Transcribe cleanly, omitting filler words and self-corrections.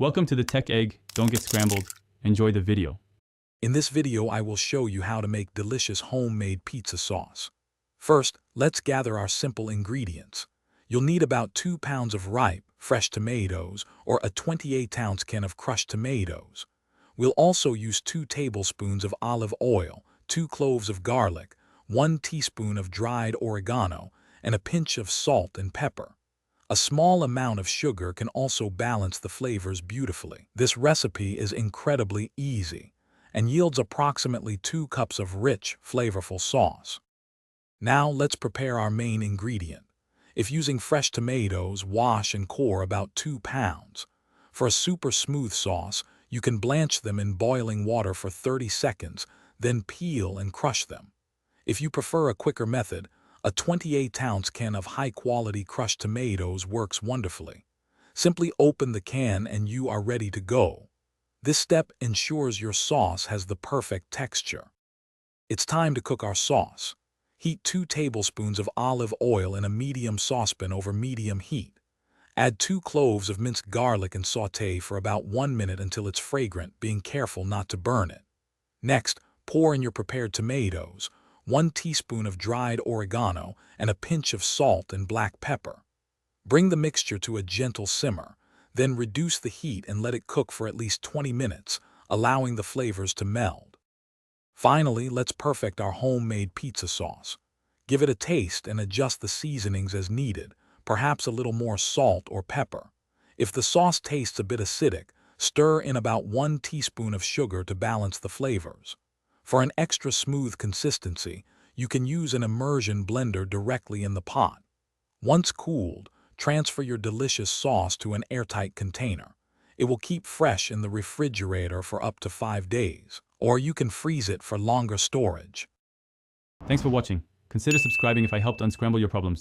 Welcome to the Tech Egg. Don't get scrambled. Enjoy the video. In this video, I will show you how to make delicious homemade pizza sauce. First, let's gather our simple ingredients. You'll need about 2 pounds of ripe, fresh tomatoes or a 28-ounce can of crushed tomatoes. We'll also use 2 tablespoons of olive oil, 2 cloves of garlic, 1 teaspoon of dried oregano, and a pinch of salt and pepper. A small amount of sugar can also balance the flavors beautifully. This recipe is incredibly easy and yields approximately 2 cups of rich, flavorful sauce. Now let's prepare our main ingredient. If using fresh tomatoes, wash and core about 2 pounds. For a super smooth sauce, you can blanch them in boiling water for 30 seconds, then peel and crush them. If you prefer a quicker method, a 28-ounce can of high-quality crushed tomatoes works wonderfully. Simply open the can and you are ready to go. This step ensures your sauce has the perfect texture. It's time to cook our sauce. Heat 2 tablespoons of olive oil in a medium saucepan over medium heat. Add 2 cloves of minced garlic and sauté for about 1 minute until it's fragrant, being careful not to burn it. Next, pour in your prepared tomatoes, 1 teaspoon of dried oregano, and a pinch of salt and black pepper. Bring the mixture to a gentle simmer, then reduce the heat and let it cook for at least 20 minutes, allowing the flavors to meld. Finally, let's perfect our homemade pizza sauce. Give it a taste and adjust the seasonings as needed, perhaps a little more salt or pepper. If the sauce tastes a bit acidic, stir in about 1 teaspoon of sugar to balance the flavors. For an extra smooth consistency, you can use an immersion blender directly in the pot. Once cooled, transfer your delicious sauce to an airtight container. It will keep fresh in the refrigerator for up to 5 days, or you can freeze it for longer storage. Thanks for watching. Consider subscribing if I helped unscramble your problems.